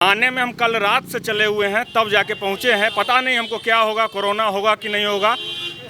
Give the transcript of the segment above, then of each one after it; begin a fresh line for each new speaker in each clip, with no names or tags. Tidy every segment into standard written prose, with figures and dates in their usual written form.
आने में हम कल रात से चले हुए हैं, तब जाके पहुँचे हैं। पता नहीं हमको क्या होगा, कोरोना होगा कि नहीं होगा।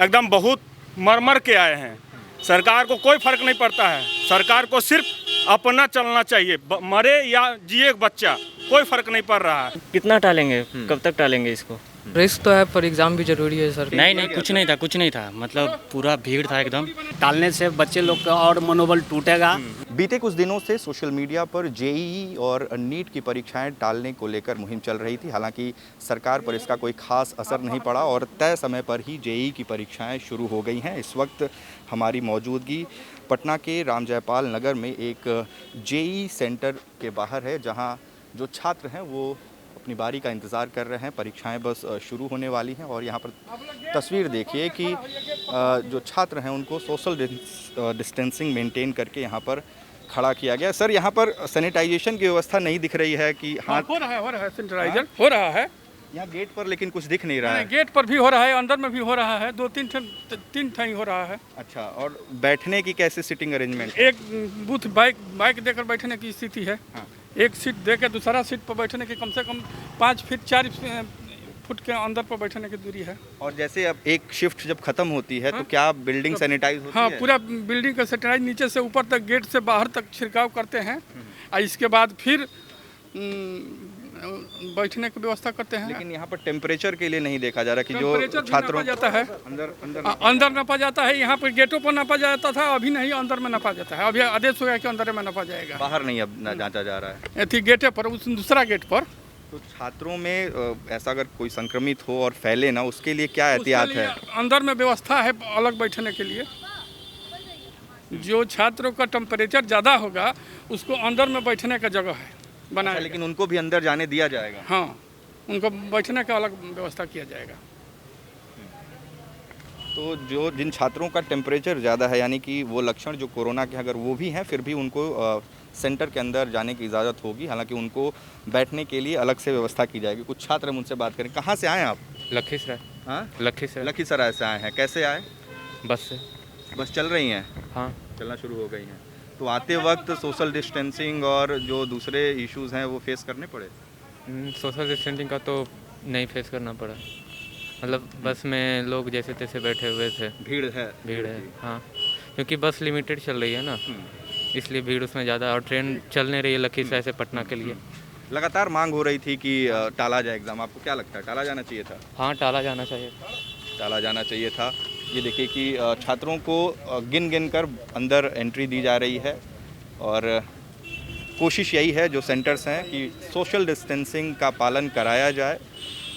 एकदम बहुत मर के आए हैं। सरकार को कोई फर्क नहीं पड़ता है। सरकार को सिर्फ अपना चलना चाहिए, मरे या जिए बच्चा, कोई फर्क नहीं पड़ रहा है।
कितना टालेंगे, कब तक टालेंगे इसको?
रिस्क तो है पर एग्ज़ाम भी ज़रूरी है सर।
नहीं, कुछ नहीं था, मतलब पूरा भीड़ था एकदम।
टालने से बच्चे लोग का और मनोबल टूटेगा।
बीते कुछ दिनों से सोशल मीडिया पर जेईई और नीट की परीक्षाएं टालने को लेकर मुहिम चल रही थी। हालांकि सरकार पर इसका कोई खास असर नहीं पड़ा और तय समय पर ही जेईई की परीक्षाएं शुरू हो गई हैं। इस वक्त हमारी मौजूदगी पटना के रामजयपाल नगर में एक जेईई सेंटर के बाहर है, जहां जो छात्र हैं वो अपनी बारी का इंतज़ार कर रहे हैं। परीक्षाएं बस शुरू होने वाली हैं और यहाँ पर तस्वीर देखिए कि जो छात्र हैं उनको सोशल डिस्टेंसिंग मेंटेन करके यहाँ पर खड़ा किया गया। सर, यहाँ पर सैनिटाइजेशन की व्यवस्था नहीं दिख रही है कि हाथ
हो रहा है सैनिटाइजर हो रहा है
यहाँ गेट पर, लेकिन कुछ दिख नहीं रहा है।
गेट पर भी हो रहा है, अंदर में भी हो रहा है, तीन ठाई हो रहा है।
अच्छा, और बैठने की कैसे सिटिंग अरेंजमेंट?
एक बूथ बाइक देकर बैठने की स्थिति है।
हाँ।
एक सीट देकर दूसरा सीट पर बैठने की कम से कम 5 फीट 4 फुट के अंदर पर बैठने की दूरी है।
और जैसे अब एक शिफ्ट जब खत्म होती है तो क्या बिल्डिंग सैनिटाइज होती
हाँ,
है?
पूरा बिल्डिंग का सैनिटाइज नीचे से ऊपर तक, गेट से बाहर तक छिड़काव करते हैं और इसके बाद फिर बैठने की व्यवस्था करते हैं।
लेकिन यहाँ पर टेम्परेचर के लिए नहीं देखा जा रहा कि जो छात्रों
जाता है अंदर नापा जाता है। यहाँ पर गेटों पर नापा जाता था, अभी नहीं, अंदर में नापा जाता है। अभी आदेश हो गया कि अंदर में नापा जाएगा,
बाहर नहीं अब जांचा जा रहा है।
थी गेटे पर, उस दूसरा गेट पर।
तो छात्रों में ऐसा अगर कोई संक्रमित हो और फैले ना, उसके लिए क्या एहतियात है?
अंदर में व्यवस्था है अलग बैठने के लिए। जो छात्रों का टेम्परेचर ज़्यादा होगा उसको अंदर में बैठने का जगह है बनाया।
अच्छा, लेकिन उनको भी अंदर जाने दिया जाएगा?
हाँ, उनको बैठने का अलग व्यवस्था किया जाएगा।
तो जो जिन छात्रों का टेम्परेचर ज़्यादा है, यानी कि वो लक्षण जो कोरोना के अगर वो भी हैं, फिर भी उनको सेंटर के अंदर जाने की इजाज़त होगी। हालांकि उनको बैठने के लिए अलग से व्यवस्था की जाएगी। कुछ छात्र हम उनसे बात करें। कहाँ से आए आप?
लखीसराय।
हाँ,
लखीसराय
से आए हैं। कैसे आए?
बस से।
बस चल रही हैं?
हाँ,
चलना शुरू हो गई हैं। तो आते वक्त सोशल डिस्टेंसिंग और जो दूसरे इश्यूज़ हैं वो फेस करने पड़े?
सोशल डिस्टेंसिंग का तो नहीं फेस करना पड़ा, मतलब बस में लोग जैसे तैसे बैठे हुए थे।
भीड़ है?
हाँ, क्योंकि बस लिमिटेड चल रही है ना, इसलिए भीड़ उसमें ज़्यादा। और ट्रेन चल नहीं रही है लखीसराय से पटना के लिए।
लगातार मांग हो रही थी कि टाला जाए एग्ज़ाम। आपको क्या लगता है, टाला जाना चाहिए था?
हाँ, टाला जाना चाहिए।
टाला जाना चाहिए था। ये देखिए कि छात्रों को गिन कर अंदर एंट्री दी जा रही है और कोशिश यही है जो सेंटर्स हैं कि सोशल डिस्टेंसिंग का पालन कराया जाए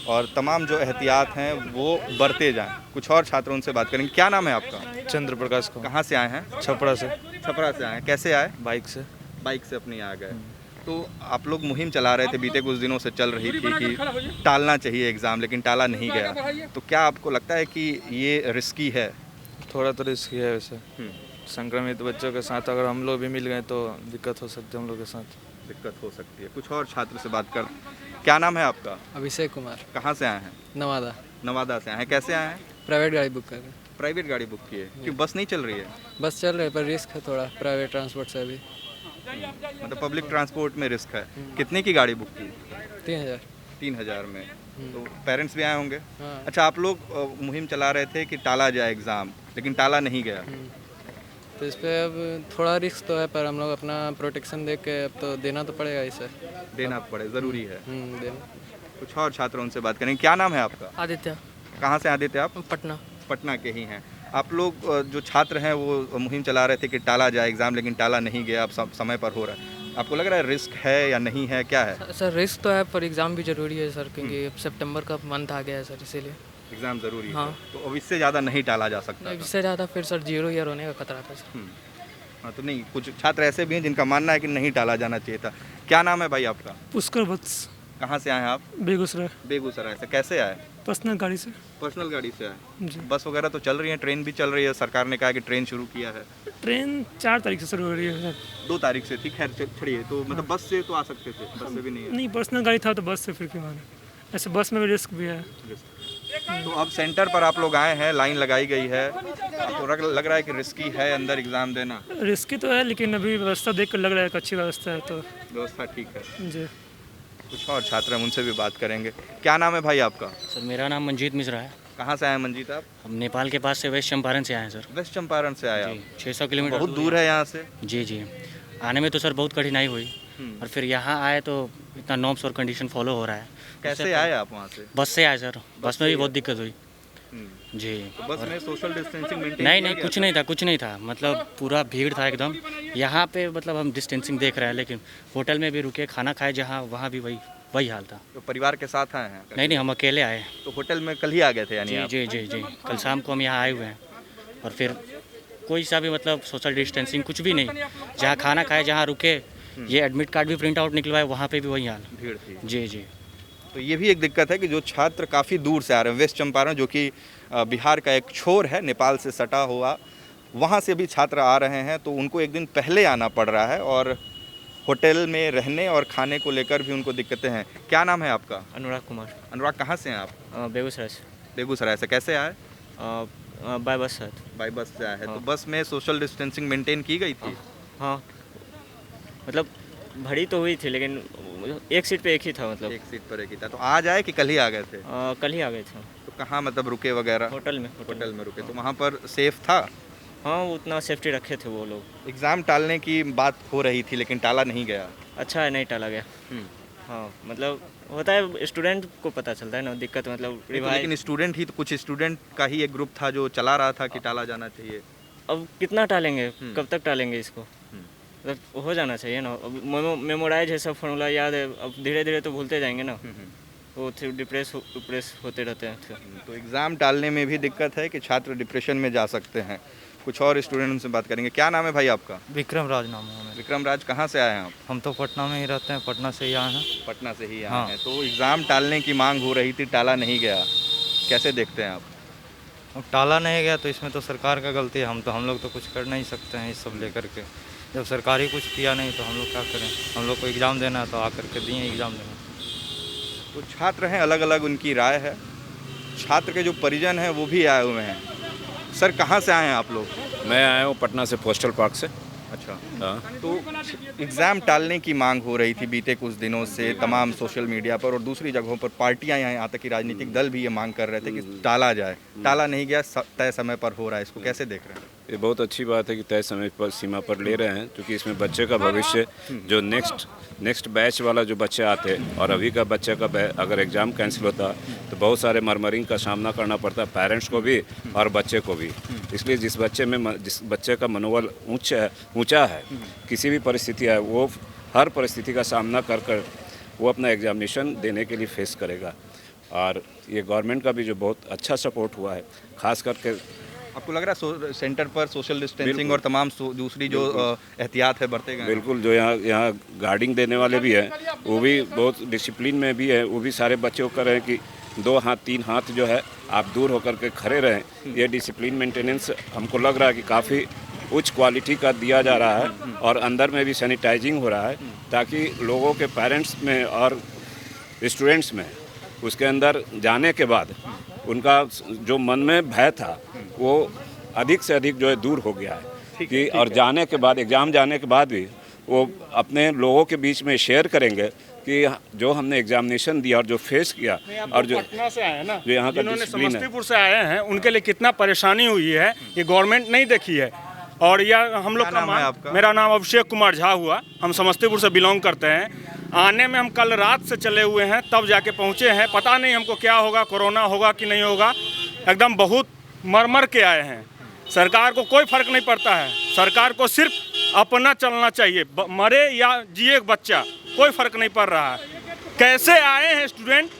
और तमाम जो एहतियात हैं वो बरते जाएं। कुछ और छात्रों से बात करेंगे। क्या नाम है आपका?
चंद्र प्रकाश को।
कहाँ से आए हैं?
छपरा से।
छपरा से आए हैं। कैसे आए?
बाइक से।
बाइक से अपनी आ गए। तो आप लोग मुहिम चला रहे थे, बीते कुछ दिनों से चल रही थी कि टालना चाहिए एग्ज़ाम, लेकिन टाला नहीं गया। तो क्या आपको लगता है कि ये रिस्की है?
थोड़ा तो रिस्की है वैसे। संक्रमित बच्चों के साथ अगर हम लोग भी मिल गए तो दिक्कत हो सकती है हम लोग के साथ।
दिक्कत हो सकती है। कुछ और छात्र से बात कर। क्या नाम है आपका?
अभिषेक कुमार।
कहाँ से आए हैं?
नवादा।
नवादा से आए हैं। कैसे आए हैं?
प्राइवेट गाड़ी बुक कर रहे हैं।
प्राइवेट गाड़ी बुक की है? क्यों बस नहीं चल रही है?
बस चल रहे पर रिस्क है थोड़ा प्राइवेट ट्रांसपोर्ट से अभी।
मतलब पब्लिक ट्रांसपोर्ट में रिस्क है। कितने की गाड़ी बुक की?
3000।
3000 में। तो पेरेंट्स भी आए होंगे?
हाँ।
अच्छा, आप लोग मुहिम चला रहे थे कि टाला जाए एग्ज़ाम, लेकिन टाला नहीं गया।
तो इस पर अब थोड़ा रिस्क तो है, पर हम लोग अपना प्रोटेक्शन देख के अब तो देना तो पड़ेगा इसे।
देना पड़े, ज़रूरी है।
देना।
कुछ और छात्रों से बात करेंगे। क्या नाम है आपका?
आदित्य।
कहाँ से आदित्य आप?
पटना।
पटना के ही हैं। आप लोग जो छात्र हैं वो मुहिम चला रहे थे कि टाला जाए एग्ज़ाम, लेकिन टाला नहीं गया, अब समय पर हो रहा है। आपको लग रहा है रिस्क है या नहीं है, क्या है?
सर रिस्क तो है पर एग्ज़ाम भी ज़रूरी है सर, क्योंकि अब सितंबर का मंथ आ गया है सर, इसीलिए
एग्ज़ाम ज़रूरी है।
हाँ।
तो अब इससे ज़्यादा नहीं टाला जा सकता था।
इससे ज़्यादा फिर सर 0 ईयर होने का खतरा था सर।
हाँ, तो नहीं, कुछ छात्र ऐसे भी हैं जिनका मानना है कि नहीं टाला जाना चाहिए था। क्या नाम है भाई आपका?
पुष्कर वत्स।
कहाँ से आए हैं आप?
बेगूसराय।
बेगूसराय से। कैसे आए?
पर्सनल गाड़ी से।
पर्सनल गाड़ी से आए?
जी।
बस वगैरह तो चल रही है, ट्रेन भी चल रही है। सरकार ने कहा कि ट्रेन शुरू किया है।
ट्रेन 4 तारीख से शुरू हो रही है।
2 तारीख से थी। खैर चढ़िए, तो मतलब बस से तो आ सकते थे, बस से भी नहीं है।
नहीं, पर्सनल गाड़ी था तो बस से फिर क्यों आना। ऐसे बस में भी रिस्क भी है।
तो अब सेंटर पर आप लोग आए हैं, लाइन लगाई गई है, आपको लग रहा है कि रिस्की है अंदर एग्ज़ाम देना?
रिस्की तो है, लेकिन अभी व्यवस्था देख कर लग रहा है कि अच्छी व्यवस्था है, तो
व्यवस्था ठीक है
जी।
कुछ और छात्र हैं, उनसे भी बात करेंगे। क्या नाम है भाई आपका?
सर मेरा नाम मंजीत मिश्रा है।
कहाँ से आए हैं मंजीत आप?
हम नेपाल के पास से वेस्ट चंपारण से आए हैं सर।
वेस्ट चंपारण से आए
जी
आप?
600 किलोमीटर
बहुत दूर है यहाँ से।
जी जी। आने में तो सर बहुत कठिनाई हुई और फिर यहाँ आए तो इतना नॉर्म्स और कंडीशन फॉलो हो रहा है।
कैसे आए आप वहाँ से?
बस से आए सर, बस में भी बहुत दिक्कत हुई जी।
तो बस में सोशल डिस्टेंसिंग मेंटेन
नहीं नहीं कुछ नहीं था, मतलब पूरा भीड़ था एकदम। यहाँ पे मतलब हम डिस्टेंसिंग देख रहे हैं, लेकिन होटल में भी रुके खाना खाए जहाँ, वहाँ भी वही हाल था।
तो परिवार के साथ आए हैं?
नहीं हम अकेले आए।
तो होटल में कल ही आ गए थे यानी
जी
आप?
जी जी जी, कल शाम को हम यहाँ आए हुए हैं और फिर कोई सा भी मतलब सोशल डिस्टेंसिंग कुछ भी नहीं। जहाँ खाना खाए, जहाँ रुके, ये एडमिट कार्ड भी प्रिंट आउट निकलवाए, वहाँ पे भी वही हाल।
भीड़ थी।
जी जी।
तो ये भी एक दिक्कत है कि जो छात्र काफ़ी दूर से आ रहे हैं, वेस्ट चंपारण जो कि बिहार का एक छोर है, नेपाल से सटा हुआ, वहाँ से भी छात्र आ रहे हैं, तो उनको एक दिन पहले आना पड़ रहा है और होटल में रहने और खाने को लेकर भी उनको दिक्कतें हैं। क्या नाम है आपका?
अनुराग कुमार,
अनुराग, कहाँ से हैं आप?
बेगूसराय से,
बेगूसराय से। कैसे आए?
बाय बस है।
बाई बस से आए हैं। तो
हाँ।
बस में सोशल डिस्टेंसिंग मेंटेन की गई थी?
हाँ, मतलब भरी तो हुई थी, लेकिन एक सीट पे एक ही था, मतलब
एक सीट पर एक ही था। तो आज आए कि कल ही आ गए थे?
कल ही आ गए थे।
तो कहाँ मतलब रुके वगैरह?
होटल में
में रुके। तो वहाँ पर सेफ था?
हाँ, उतना सेफ्टी रखे थे वो लोग।
एग्ज़ाम टालने की बात हो रही थी लेकिन टाला नहीं गया।
अच्छा है, नहीं टाला गया। हाँ, मतलब होता है, स्टूडेंट को पता चलता है ना दिक्कत, मतलब
लेकिन स्टूडेंट ही तो, कुछ स्टूडेंट का ही एक ग्रुप था जो चला रहा था कि टाला जाना चाहिए।
अब कितना टालेंगे, कब तक टालेंगे इसको? मतलब हो जाना चाहिए ना। अब मेमोराइज है, सब फॉर्मूला याद है, अब धीरे धीरे तो भूलते जाएंगे ना। वो डिप्रेस होते रहते हैं।
तो एग्ज़ाम टालने में भी दिक्कत है कि छात्र डिप्रेशन में जा सकते हैं। कुछ और स्टूडेंट से बात करेंगे। क्या नाम है भाई आपका?
विक्रम राज नाम है हमें।
विक्रम राज, कहाँ से आए हैं आप?
हम तो पटना में ही रहते हैं, पटना से ही आए हैं।
पटना से ही आए
हाँ।
हैं। तो एग्ज़ाम टालने की मांग हो रही थी, टाला नहीं गया, कैसे देखते हैं आप?
अब टाला नहीं गया तो इसमें तो सरकार का गलती है। हम लोग तो कुछ कर नहीं सकते हैं इस सब लेकर के। जब सरकार ही कुछ किया नहीं तो हम लोग क्या करें? हम लोग को एग्ज़ाम देना है तो आकर के दिए एग्ज़ाम देना।
तो छात्र हैं, अलग अलग उनकी राय है। छात्र के जो परिजन हैं वो भी आए हुए हैं। सर, कहाँ से आए हैं आप लोग?
मैं आया हूँ पटना से, पोस्टल पार्क से।
अच्छा।
हाँ।
तो एग्ज़ाम टालने की मांग हो रही थी बीते कुछ दिनों से तमाम सोशल मीडिया पर और दूसरी जगहों पर। पार्टियां यहाँ तक कि राजनीतिक दल भी ये मांग कर रहे थे कि टाला जाए। टाला नहीं गया, तय समय पर हो रहा है। इसको कैसे देख रहे हैं?
ये बहुत अच्छी बात है कि तय समय पर, सीमा पर ले रहे हैं, क्योंकि इसमें बच्चे का भविष्य, जो नेक्स्ट बैच वाला जो बच्चे आते हैं और अभी का बच्चे का अगर एग्ज़ाम कैंसिल होता तो बहुत सारे मरमरिंग का सामना करना पड़ता है, पेरेंट्स को भी और बच्चे को भी। इसलिए जिस बच्चे का मनोबल ऊंचा है, किसी भी परिस्थिति है, वो हर परिस्थिति का सामना कर वो अपना एग्जामिनेशन देने के लिए फेस करेगा। और ये गवर्नमेंट का भी जो बहुत अच्छा सपोर्ट हुआ है, खास करके।
आपको लग रहा है सेंटर पर सोशल डिस्टेंसिंग और तमाम दूसरी जो एहतियात है बरते गए?
बिल्कुल। जो यहाँ गार्डिंग देने वाले भी हैं, वो भी बहुत डिसिप्लिन में भी है। वो भी सारे बच्चों को करें कि 2 हाथ 3 हाथ जो है आप दूर होकर के खड़े रहें। ये डिसिप्लिन मेंटेनेंस हमको लग रहा है कि काफ़ी उच्च क्वालिटी का दिया जा रहा है और अंदर में भी सैनिटाइजिंग हो रहा है, ताकि लोगों के पेरेंट्स में और स्टूडेंट्स में उसके अंदर जाने के बाद उनका जो मन में भय था वो अधिक से अधिक जो है दूर हो गया है कि और जाने के बाद, एग्ज़ाम जाने के बाद भी वो अपने लोगों के बीच में शेयर करेंगे कि जो हमने एग्जामिनेशन दिया और जो फेस किया, और जो
पटना से आए हैं ना,
जो यहाँ का
जिन्होंने
डिसिप्लिन है,
समस्तीपुर से आए हैं, उनके लिए कितना परेशानी हुई है ये गवर्नमेंट नहीं देखी है। और यह हम लोग का मेरा नाम अभिषेक कुमार झा हुआ, हम समस्तीपुर से बिलोंग करते हैं। आने में हम कल रात से चले हुए हैं, तब जाके पहुँचे हैं। पता नहीं हमको क्या होगा, कोरोना होगा कि नहीं होगा। एकदम बहुत मर के आए हैं। सरकार को कोई फर्क नहीं पड़ता है। सरकार को सिर्फ अपना चलना चाहिए, मरे या जिए बच्चा, कोई फर्क नहीं पड़ रहा है। कैसे आए हैं स्टूडेंट,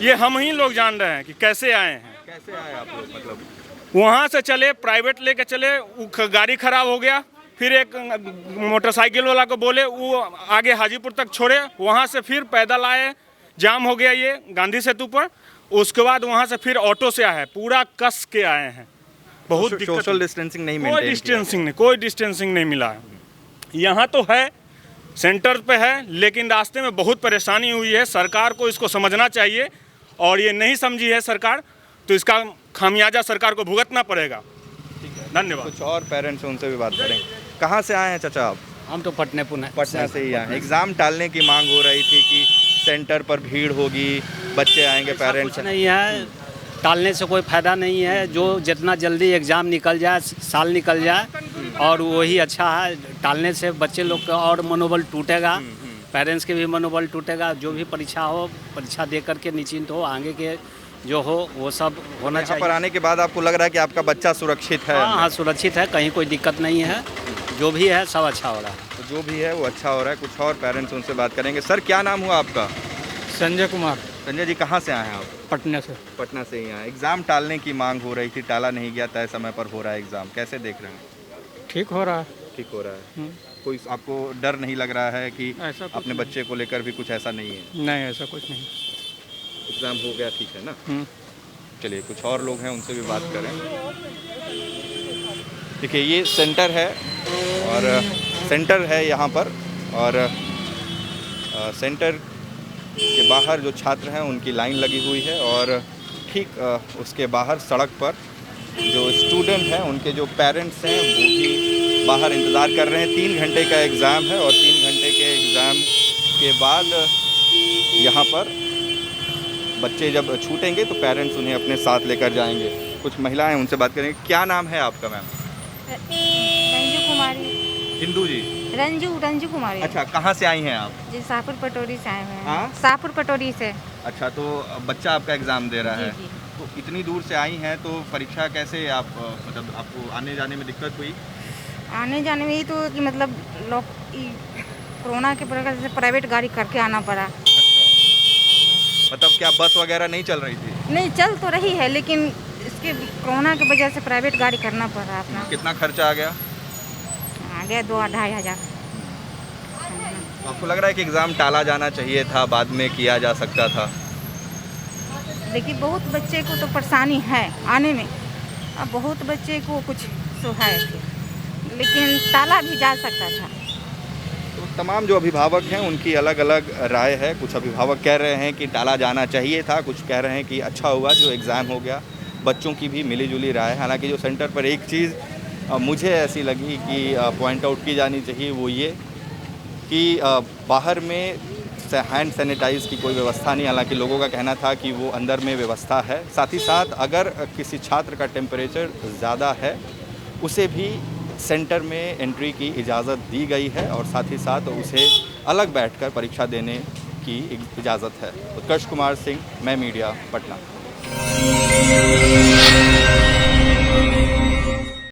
ये हम ही लोग जान रहे हैं कि कैसे आए हैं।
कैसे आए आप लोग? मतलब
वहाँ से चले, प्राइवेट लेके चले, गाड़ी खराब हो गया, फिर एक मोटरसाइकिल वाला को बोले वो आगे हाजीपुर तक छोड़े, वहाँ से फिर पैदल आए, जाम हो गया ये गांधी सेतु पर। उसके बाद वहाँ से फिर ऑटो से आए, पूरा कस के आए हैं। बहुत
सोशल डिस्टेंसिंग नहीं,
कोई डिस्टेंसिंग नहीं मिला है। यहाँ तो है, सेंटर पे है, लेकिन रास्ते में बहुत परेशानी हुई है। सरकार को इसको समझना चाहिए और ये नहीं समझी है सरकार, तो इसका खामियाजा सरकार को भुगतना पड़ेगा। धन्यवाद।
कुछ और पेरेंट्स हैं, उनसे भी बात करेंगे। कहाँ से आए हैं चाचा आप?
हम तो पटना
पटना से ही आए हैं। एग्ज़ाम टालने की मांग हो रही थी कि सेंटर पर भीड़ होगी, बच्चे आएंगे, पेरेंट्स
कुछ नहीं है, टालने से कोई फ़ायदा नहीं है। जो जितना जल्दी एग्ज़ाम निकल जाए, साल निकल जाए, और वही अच्छा है। टालने से बच्चे लोग का और मनोबल टूटेगा, पेरेंट्स के भी मनोबल टूटेगा। जो भी परीक्षा हो, परीक्षा दे करके निश्चिंत हो, आगे के जो हो वो सब होना
यहाँ
चाहिए।
पर आने के बाद आपको लग रहा है कि आपका बच्चा सुरक्षित है?
हाँ, सुरक्षित है, कहीं कोई दिक्कत नहीं है। जो भी है सब अच्छा हो रहा है।
तो जो भी है वो अच्छा हो रहा है। कुछ और पेरेंट्स उनसे बात करेंगे। सर, क्या नाम हुआ आपका?
संजय कुमार,
संजय जी, कहाँ से आए हैं आप?
पटना से।
पटना से ही आए। एग्ज़ाम टालने की मांग हो रही थी, टाला नहीं गया, तय समय पर हो रहा है एग्ज़ाम, कैसे देख रहे हैं?
ठीक हो रहा है।
ठीक हो रहा है। कोई आपको डर नहीं लग रहा है कि
ऐसा कुछ
अपने बच्चे को लेकर भी कुछ ऐसा नहीं है?
नहीं, ऐसा कुछ नहीं।
एग्ज़ाम हो गया, ठीक है ना? चलिए, कुछ और लोग हैं, उनसे भी बात करें। देखिए, ये सेंटर है और सेंटर है यहाँ पर, और सेंटर के बाहर जो छात्र हैं उनकी लाइन लगी हुई है, और ठीक उसके बाहर सड़क पर जो स्टूडेंट हैं उनके जो पेरेंट्स हैं वो भी बाहर इंतज़ार कर रहे हैं। 3 घंटे का एग्ज़ाम है, और 3 घंटे के एग्ज़ाम के बाद यहाँ पर बच्चे जब छूटेंगे तो पेरेंट्स उन्हें अपने साथ लेकर जाएंगे। कुछ महिलाएं, उनसे बात करेंगे। क्या नाम है आपका मैम?
रंजू कुमारी।
हिंदू जी?
रंजू कुमारी।
अच्छा, कहाँ से आई हैं आप?
जी, शाहपुर पटोरी से आए हुए हैं।
हाँ?
शाहपुर पटोरी से।
अच्छा, तो बच्चा आपका एग्ज़ाम दे रहा
जी,
है।
जी।
तो इतनी दूर से आई हैं, तो परीक्षा कैसे आप मतलब आपको आने जाने में दिक्कत हुई?
आने जाने में ही तो कि मतलब लोग कोरोना के वजह से प्राइवेट गाड़ी करके आना पड़ा।
मतलब क्या बस वगैरह नहीं चल रही थी?
नहीं, चल तो रही है, लेकिन इसके कोरोना की वजह से प्राइवेट गाड़ी करना पड़ रहा अपना।
कितना खर्चा आ गया?
आ गया 2-2.5 हज़ार।
तो आपको लग रहा है कि एग्ज़ाम टाला जाना चाहिए था, बाद में किया जा सकता था?
देखिए, बहुत बच्चे को तो परेशानी है आने में, अब बहुत बच्चे को कुछ तो है, लेकिन टाला भी जा सकता था।
तो तमाम जो अभिभावक हैं उनकी अलग अलग राय है। कुछ अभिभावक कह रहे हैं कि टाला जाना चाहिए था, कुछ कह रहे हैं कि अच्छा हुआ जो एग्ज़ाम हो गया। बच्चों की भी मिली जुली राय है। हालांकि जो सेंटर पर एक चीज़ मुझे ऐसी लगी कि पॉइंट आउट की जानी चाहिए, वो ये कि बाहर में हैंड सैनिटाइज की कोई व्यवस्था नहीं। हालांकि लोगों का कहना था कि वो अंदर में व्यवस्था है। साथ ही साथ अगर किसी छात्र का टेम्परेचर ज़्यादा है, उसे भी सेंटर में एंट्री की इजाज़त दी गई है, और साथ ही साथ उसे अलग बैठकर परीक्षा देने की इजाज़त है। उत्कर्ष कुमार सिंह, मैं मीडिया, पटना।